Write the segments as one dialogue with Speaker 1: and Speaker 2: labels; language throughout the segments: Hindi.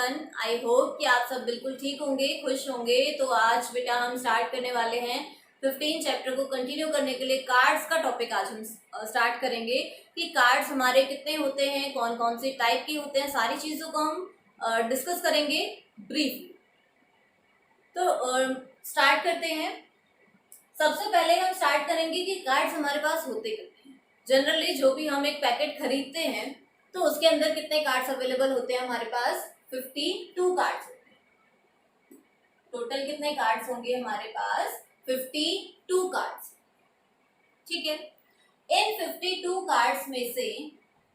Speaker 1: एवरीवन, आई होप कि आप सब बिल्कुल ठीक होंगे, खुश होंगे। तो आज बेटा हम स्टार्ट करने वाले हैं 15 चैप्टर को कंटिन्यू करने के लिए कार्ड्स का टॉपिक आज हम स्टार्ट करेंगे कि कार्ड्स हमारे कितने होते हैं, कौन कौन से टाइप के होते हैं, सारी चीज़ों को हम डिस्कस करेंगे ब्रीफली। तो स्टार्ट करते हैं। सबसे पहले हम स्टार्ट करेंगे कि कार्ड्स हमारे पास होते कितने हैं। जनरली जो भी हम एक पैकेट खरीदते हैं तो उसके अंदर कितने कार्ड्स अवेलेबल होते हैं हमारे पास? 52 कार्ड्स होते हैं। टोटल कितने कार्ड्स होंगे हमारे पास? 52 कार्ड्स। ठीक है। इन 52 कार्ड्स में से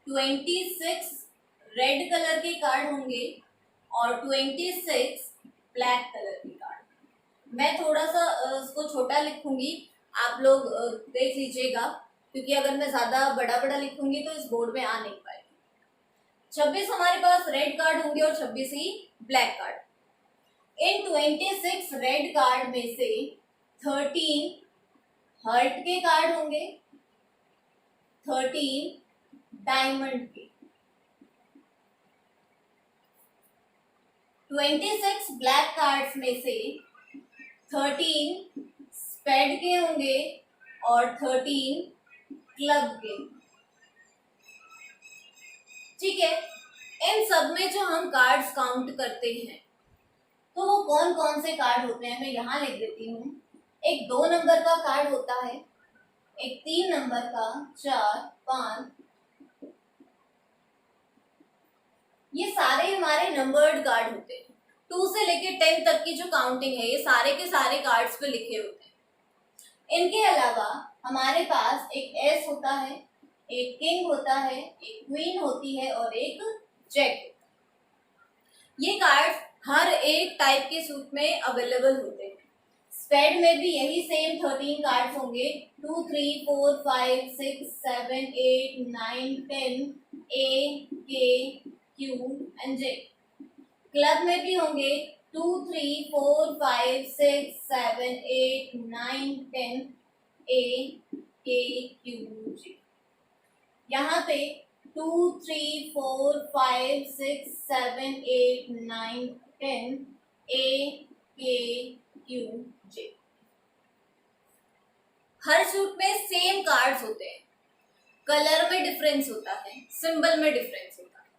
Speaker 1: 26 रेड कलर के कार्ड होंगे और 26 ब्लैक कलर के कार्ड। मैं थोड़ा सा उसको छोटा लिखूंगी, आप लोग देख लीजिएगा, क्योंकि अगर मैं ज्यादा बड़ा बड़ा लिखूंगी तो इस बोर्ड में आ नहीं पाएगी। 26 हमारे पास रेड कार्ड होंगे और 26 ही ब्लैक कार्ड। इन 26 रेड कार्ड में से 13 हर्ट के कार्ड होंगे, 13 डायमंड के। 26 ब्लैक कार्ड्स में से 13 स्पेड के होंगे और 13 क्लब के। ठीक है। इन सब में जो हम कार्ड्स काउंट करते हैं तो वो कौन कौन से कार्ड होते हैं, मैं यहाँ लिख देती हूँ। एक 2 नंबर का कार्ड होता है, एक 3 नंबर का, 4, 5, ये सारे हमारे नंबर्ड कार्ड होते हैं। 2 से लेके 10 तक की जो काउंटिंग है ये सारे के सारे कार्ड्स पे लिखे होते हैं। इनके अलावा हमारे पास एक एस होता है, एक किंग होता है, एक क्वीन होती है और एक जैक। ये कार्ड्स हर एक टाइप के सूट में अवेलेबल होते हैं। स्पेड में भी यही सेम 13 कार्ड्स होंगे, 2, 3, 4, 5, 6, 7, 8, 9, 10, ए, के, क्यू एंड जे। क्लब में भी होंगे 2, 3, 4, 5, 6, 7, 8, 9, 10, ए, के, क्यू, जे। यहाँ पे 2, 3, 4, 5, 6, 7, 8, 9, 10, ए, के, क्यू, जे। हर सूट में सेम कार्ड्स होते हैं, कलर में डिफरेंस होता है, सिंबल में डिफरेंस होता है।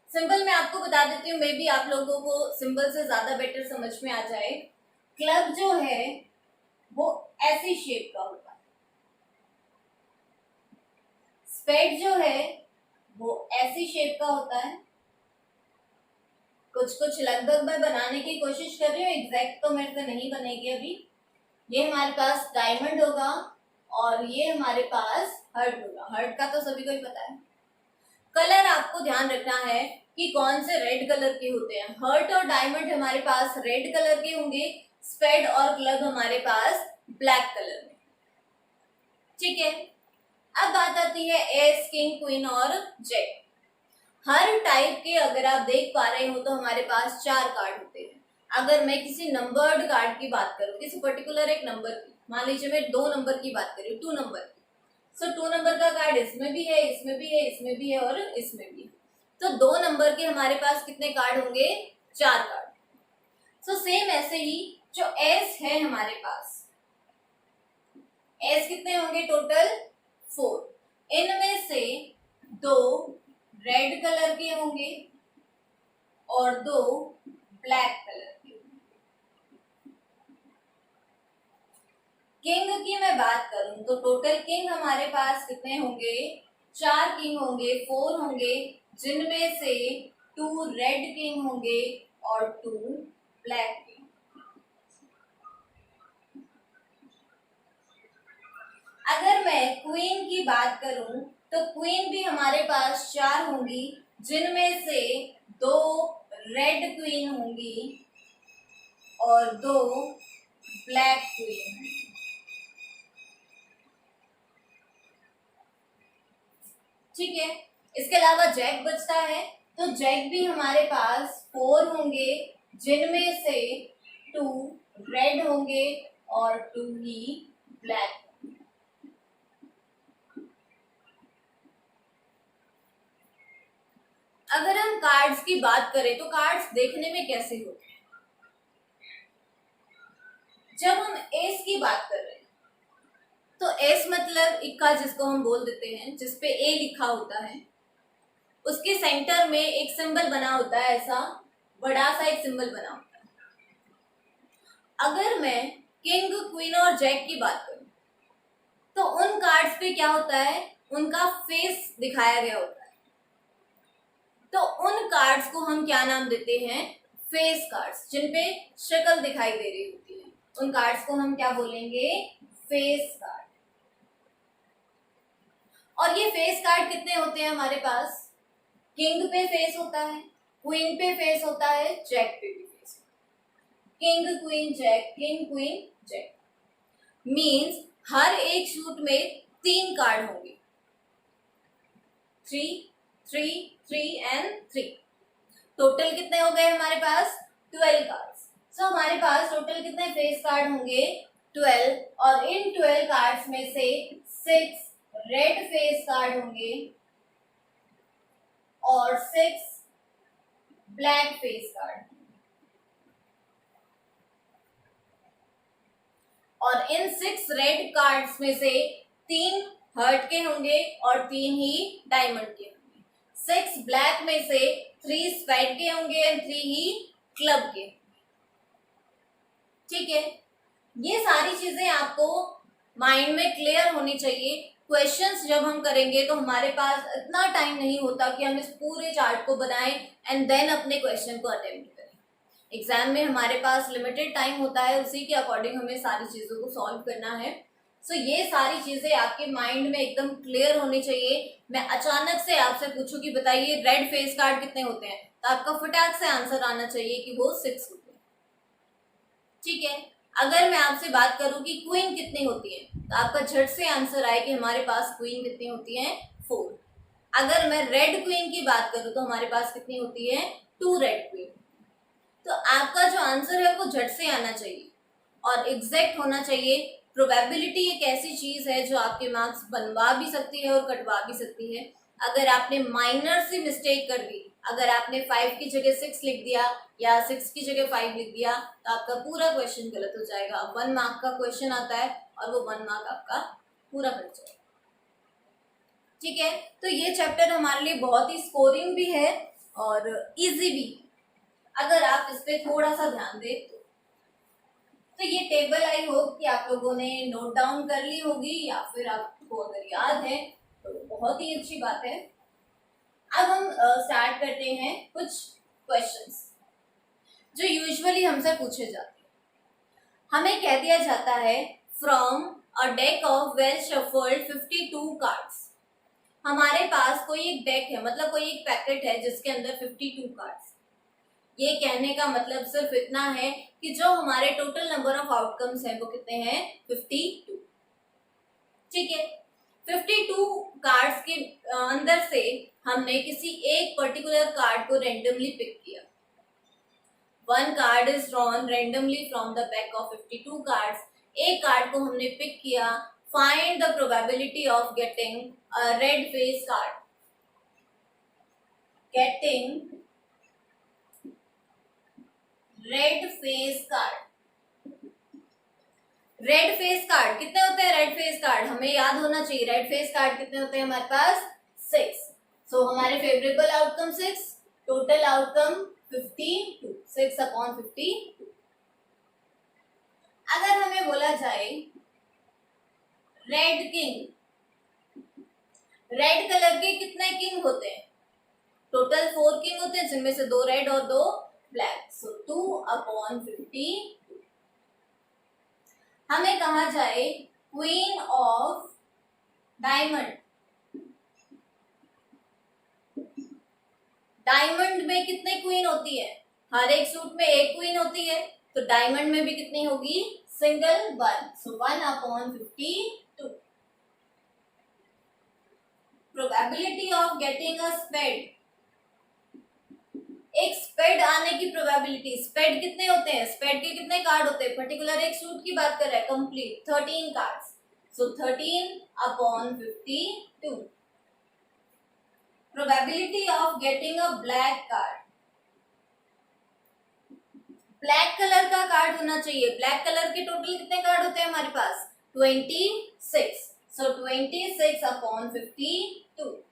Speaker 1: सिंबल में आपको बता देती हूँ, मे बी आप लोगों को सिंबल से ज्यादा बेटर समझ में आ जाए। क्लब जो है वो ऐसी शेप का होता है, स्पेड जो है वो ऐसी शेप का होता है। कुछ कुछ लगभग मैं बनाने की कोशिश कर रही हूँ, एग्जैक्ट तो मेरे से नहीं बनेगी अभी। ये हमारे पास डायमंड होगा और ये हमारे पास हर्ट होगा। हर्ट का तो सभी को ही पता है। कलर आपको ध्यान रखना है कि कौन से रेड कलर के होते हैं। हर्ट और डायमंड हमारे पास रेड कलर के होंगे, स्पेड और क्लब हमारे पास ब्लैक कलर में। ठीक है। अब बात आती है एस, किंग, क्वीन और जैक। हर टाइप के अगर आप देख पा रहे हो तो हमारे पास 4 कार्ड होते हैं। अगर मैं किसी नंबर्ड कार्ड की बात करूं, किसी पर्टिकुलर एक नंबर की, मान लीजिए मैं 2 नंबर की बात कर रही हूँ, 2 नंबर की, सो 2 नंबर का कार्ड इसमें भी है, इसमें भी है, इसमें भी है और इसमें भी है। तो 2 नंबर के हमारे पास कितने कार्ड होंगे? 4 कार्ड। सो सेम ऐसे ही जो एस है हमारे पास, एस कितने होंगे? टोटल 4। इनमें से 2 रेड कलर के होंगे और 2 ब्लैक कलर के। किंग की मैं बात करूं तो टोटल किंग हमारे पास कितने होंगे? 4 किंग होंगे, 4 होंगे, जिनमें से 2 रेड किंग होंगे और 2 ब्लैक किंग। अगर मैं क्वीन की बात करूं तो क्वीन भी हमारे पास 4 होंगी, जिनमें से 2 रेड क्वीन होंगी और 2 ब्लैक क्वीन होंगी। ठीक है। इसके अलावा जैक बचता है, तो जैक भी हमारे पास 4 होंगे, जिनमें से 2 रेड होंगे और 2 ही ब्लैक। अगर हम कार्ड्स की बात करें तो कार्ड्स देखने में कैसे होते हैं? जब हम एस की बात कर रहे हैं तो एस मतलब इक्का, जिसको हम बोल देते हैं, जिसपे ए लिखा होता है, उसके सेंटर में एक सिंबल बना होता है, ऐसा बड़ा सा एक सिंबल बना होता है। अगर मैं किंग, क्वीन और जैक की बात करूं तो उन कार्ड्स पे क्या होता है, उनका फेस दिखाया गया होता है। तो उन कार्ड्स को हम क्या नाम देते हैं? फेस कार्ड्स, जिनपे शक्ल दिखाई दे रही होती है, उन कार्ड्स को हम क्या बोलेंगे? Face card. और ये फेस कार्ड कितने होते हैं हमारे पास? किंग पे फेस होता है, क्वीन पे फेस होता है, जैक पे भी फेस होता है। King queen jack, king queen jack means हर एक सूट में 3 कार्ड होंगे, 3 3 3 एंड 3। टोटल कितने हो गए हमारे पास? 12 कार्ड्स। सो हमारे पास टोटल कितने फेस कार्ड होंगे? 12। और इन 12 कार्ड्स में से 6 रेड फेस कार्ड होंगे और 6 ब्लैक फेस कार्ड। और इन 6 रेड कार्ड्स में से 3 हर्ट के होंगे और 3 ही डायमंड के होंगे। 6 ब्लैक में से 3 स्पेड के होंगे और 3 ही क्लब के। ठीक है, ये सारी चीजें आपको माइंड में क्लियर होनी चाहिए। क्वेश्चंस जब हम करेंगे तो हमारे पास इतना टाइम नहीं होता कि हम इस पूरे चार्ट को बनाएं एंड देन अपने क्वेश्चन को अटेम्प्ट करें। एग्जाम में हमारे पास लिमिटेड टाइम होता है, उसी के अकॉर्डिंग हमें सारी चीजों को सॉल्व करना है। सो ये सारी चीजें आपके माइंड में एकदम क्लियर होनी चाहिए। मैं अचानक से आपसे पूछूं कि बताइए रेड फेस कार्ड कितने होते हैं, तो आपका फटाक से आंसर आना चाहिए कि वो 6 होते हैं। ठीक है, अगर मैं आपसे बात करूं कि क्वीन कितनी होती है, तो आपका झट से आंसर आए कि हमारे पास क्वीन कितनी होती है? 4। अगर मैं रेड क्वीन की बात करूं तो हमारे पास कितनी होती है? 2 रेड क्वीन। तो आपका जो आंसर है वो झट से आना चाहिए और एग्जैक्ट होना चाहिए। प्रोबेबिलिटी एक ऐसी चीज है जो आपके मार्क्स बनवा भी सकती है और कटवा भी सकती है। अगर आपने माइनर सी मिस्टेक कर दी, अगर आपने 5 की जगह 6 लिख दिया या 6 की जगह 5 लिख दिया, तो आपका पूरा क्वेश्चन गलत हो जाएगा। 1 मार्क का क्वेश्चन आता है और वो 1 मार्क आपका पूरा कट जाएगा। ठीक है, तो ये चैप्टर हमारे लिए बहुत ही स्कोरिंग भी है और इजी भी है, अगर आप इस पे थोड़ा सा ध्यान दें तो ये टेबल आई होप कि आप लोगों ने नोट डाउन कर ली होगी, या फिर आपको अगर याद है तो बहुत ही अच्छी बात है। अब हम स्टार्ट करते हैं कुछ क्वेश्चंस जो यूजुअली हमसे पूछे जाते हैं। हमें कह दिया जाता है from a deck of well shuffled 52 cards. हमारे पास कोई एक डेक है, मतलब कोई एक पैकेट है जिसके अंदर 52 कार्ड्स। ये कहने का मतलब सिर्फ इतना है कि जो हमारे टोटल नंबर ऑफ आउटकम्स हैं वो कितने हैं? 52। ठीक है, 52 कार्ड्स के अंदर से हमने किसी एक पर्टिकुलर कार्ड को रेंडमली पिक किया। 1 card is drawn randomly from the pack of 52 cards. एक कार्ड को हमने पिक किया। Find the probability of getting a red face card. Getting red face card. Red face card कितने होते हैं? रेड फेस कार्ड हमें याद होना चाहिए। रेड फेस कार्ड कितने होते हैं हमारे पास? 6। सो हमारे फेवरेबल आउटकम 6, टोटल आउटकम 52, 6/52। अगर हमें बोला जाए रेड किंग, रेड कलर के कितने किंग होते हैं? टोटल 4 किंग होते हैं, जिनमें से 2 रेड और 2 ब्लैक। सो 2/50। हमें कहा जाए क्वीन ऑफ डायमंड, डायमंड में कितने क्वीन होती है? हर एक सूट में एक क्वीन होती है, तो डायमंड में भी कितनी होगी? Single 1। So 1/52। Probability of getting a spade, एक स्पेड आने की प्रोबेबिलिटी। स्पेड कितने होते हैं? स्पेड के कितने कार्ड होते हैं? पर्टिकुलर एक सूट की बात कर रहे हैं, complete 13 cards. So 13/52। Probability of getting a black card, black colour का कार्ड होना चाहिए। ब्लैक कलर के टोटल कितने कार्ड होते हैं हमारे पास? 26। सो 26 अपॉन 52।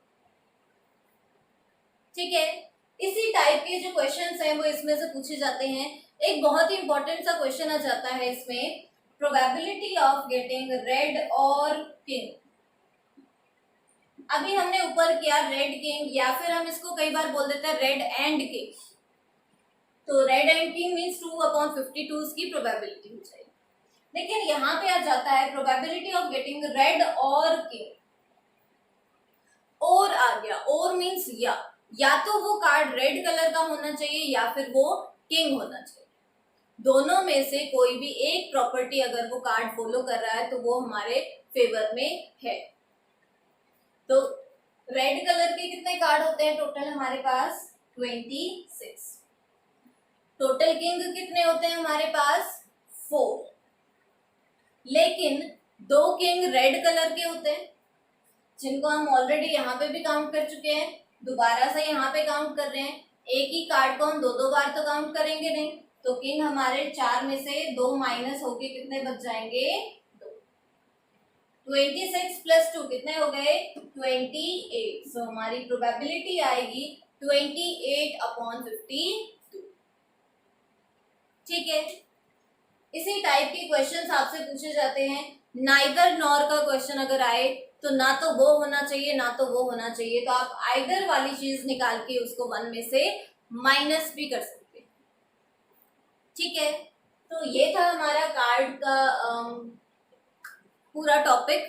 Speaker 1: ठीक है, इसी टाइप के जो क्वेश्चंस हैं वो इसमें से पूछे जाते हैं। एक बहुत ही इंपॉर्टेंट सा क्वेश्चन आ जाता है इसमें, प्रोबेबिलिटी ऑफ गेटिंग रेड और किंग। अभी हमने ऊपर किया रेड किंग, या फिर हम इसको कई बार बोल देते हैं रेड एंड किंग। तो रेड एंड किंग मीन्स 2/52 की प्रोबेबिलिटी हो जाएगी। लेकिन यहाँ पे आ जाता है प्रोबेबिलिटी ऑफ गेटिंग रेड और किंग, और आ गया। और मीन्स या तो वो कार्ड रेड कलर का होना चाहिए या फिर वो किंग होना चाहिए। दोनों में से कोई भी एक प्रॉपर्टी अगर वो कार्ड फॉलो कर रहा है तो वो हमारे फेवर में है। तो रेड कलर के कितने कार्ड होते हैं टोटल हमारे पास? 26। टोटल किंग कितने होते हैं हमारे पास? 4। लेकिन 2 किंग रेड कलर के होते हैं, जिनको हम ऑलरेडी यहाँ पे भी काउंट कर चुके हैं, दोबारा से यहाँ पे काउंट कर रहे हैं। एक ही कार्ड को हम 2 बार तो काउंट करेंगे नहीं, तो किंग हमारे 4 में से 2 माइनस होके कितने बच जाएंगे? 2। 26 प्लस 2 कितने हो गए? 28। सो हमारी प्रोबेबिलिटी आएगी 28/52। ठीक है, इसी टाइप के क्वेश्चंस आपसे पूछे जाते हैं। नाइदर नॉर का क्वेश्चन अगर आए तो ना तो वो होना चाहिए ना तो वो होना चाहिए, तो आप आइदर वाली चीज निकाल के उसको 1 में से माइनस भी कर सकते हैं। ठीक है, तो ये था हमारा कार्ड का पूरा टॉपिक।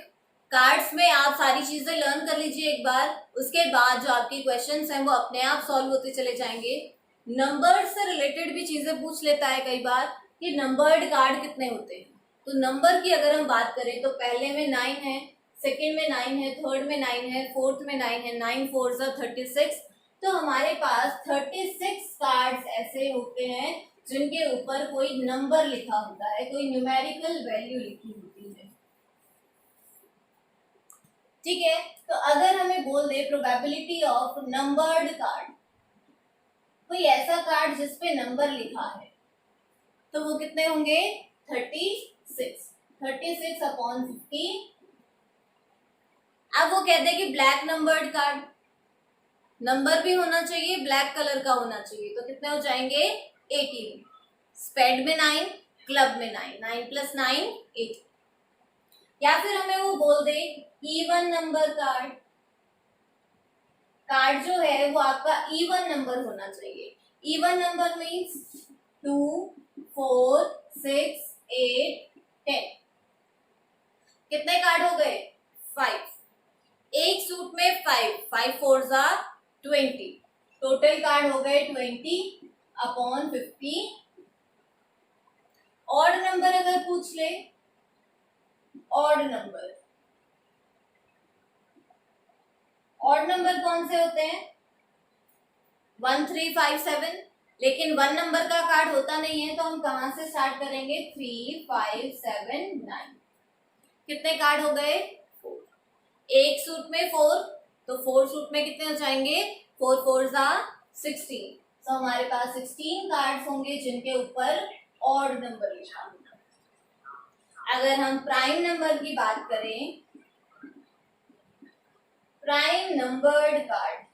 Speaker 1: कार्ड्स में आप सारी चीजें लर्न कर लीजिए एक बार, उसके बाद जो आपके क्वेश्चंस हैं वो अपने आप सॉल्व होते चले जाएंगे। नंबर से रिलेटेड भी चीजें पूछ लेता है कई बार कि नंबर्ड कार्ड कितने होते हैं। तो नंबर की अगर हम बात करें तो पहले में 9 है, सेकेंड में 9 है, थर्ड में 9 है, फोर्थ में 9 है, 9 4 36। तो हमारे पास 36 कार्ड्स ऐसे होते हैं जिनके ऊपर कोई नंबर लिखा होता है, कोई न्यूमेरिकल वैल्यू लिखी होती है। ठीक है, तो अगर हमें बोल दे प्रोबेबिलिटी ऑफ नंबर्ड कार्ड, कोई ऐसा कार्ड जिसपे नंबर लिखा है, तो वो कितने होंगे? 36। 36/50। अब वो कहते हैं कि ब्लैक नंबर्ड कार्ड, नंबर भी होना चाहिए, ब्लैक कलर का होना चाहिए, तो कितने हो जाएंगे? 18। स्पेड में 9, क्लब में 9, 9 + 9 18। या फिर हमें वो बोल they even number card, card जो है वो आपका इवन नंबर होना चाहिए। Even number means 2 4 6 8 10। कितने कार्ड हो गए? 5। एक सूट में 5, 5 4 20। टोटल कार्ड हो गए 20/50। ऑड नंबर अगर पूछ ले, ऑड नंबर, ऑड नंबर कौन से होते हैं? 1 3 5 7। लेकिन 1 नंबर का कार्ड होता नहीं है, तो हम कहां से स्टार्ट करेंगे? 3 5 7 9। कितने कार्ड हो गए? 4। एक सूट में 4, तो 4 सूट में कितने हो जाएंगे? 4 4 16। तो हमारे पास 16 कार्ड्स होंगे जिनके ऊपर ऑड नंबर लिखा होगा। अगर हम प्राइम नंबर की बात करें, prime numbered card,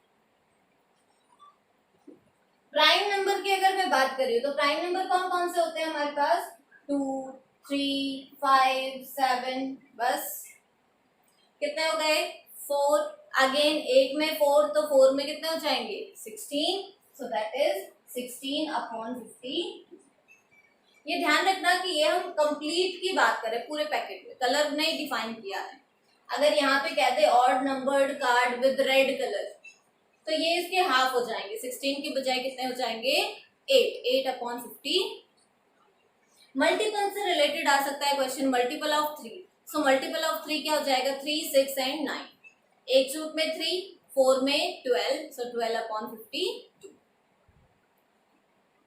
Speaker 1: prime number की अगर मैं बात करी तो प्राइम नंबर कौन कौन से होते हैं हमारे पास? 2 3 5 7। बस कितने हो गए? 4। अगेन एक में 4, तो 4 में कितने हो जाएंगे? 16। So that is 16/50। ये ध्यान रखना कि ये हम कंप्लीट की बात करें, पूरे पैकेट में, कलर नहीं डिफाइन किया है। अगर यहाँ पे कहते odd numbered card with red colour, तो ये इसके हाफ हो जाएंगे, 16 के बजाय कितने हो जाएंगे? 8। 8/50। मल्टीपल से रिलेटेड आ सकता है question, multiple of 3। So multiple of 3 क्या हो जाएगा? 3 6 एंड 9। एक सूट में 3, 4 में 12, सो 12/52।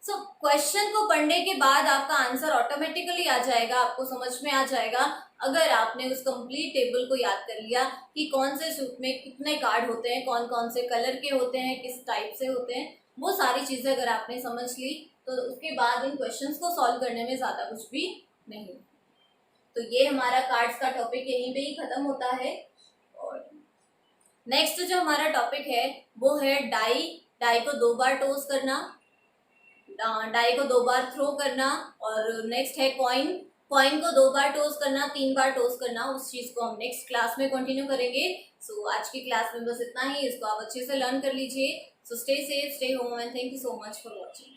Speaker 1: सो क्वेश्चन को पढ़ने के बाद आपका आंसर ऑटोमेटिकली आ जाएगा, आपको समझ में आ जाएगा अगर आपने उस कंप्लीट टेबल को याद कर लिया कि कौन से सूट में कितने कार्ड होते हैं, कौन कौन से कलर के होते हैं, किस टाइप से होते हैं, वो सारी चीज़ें अगर आपने समझ ली तो उसके बाद इन क्वेश्चंस को सॉल्व करने में ज़्यादा कुछ भी नहीं। तो ये हमारा कार्ड्स का टॉपिक यहीं पे ही खत्म होता है। और नेक्स्ट जो हमारा टॉपिक है वो है डाई। डाई को 2 बार टॉस करना, डाई को 2 बार थ्रो करना। और नेक्स्ट है कॉइन। कॉइन को 2 बार टॉस करना, 3 बार टॉस करना। उस चीज को हम नेक्स्ट क्लास में कंटिन्यू करेंगे। सो आज की क्लास में बस इतना ही। इसको आप अच्छे से लर्न कर लीजिए। So stay safe, stay home and thank you so much for watching.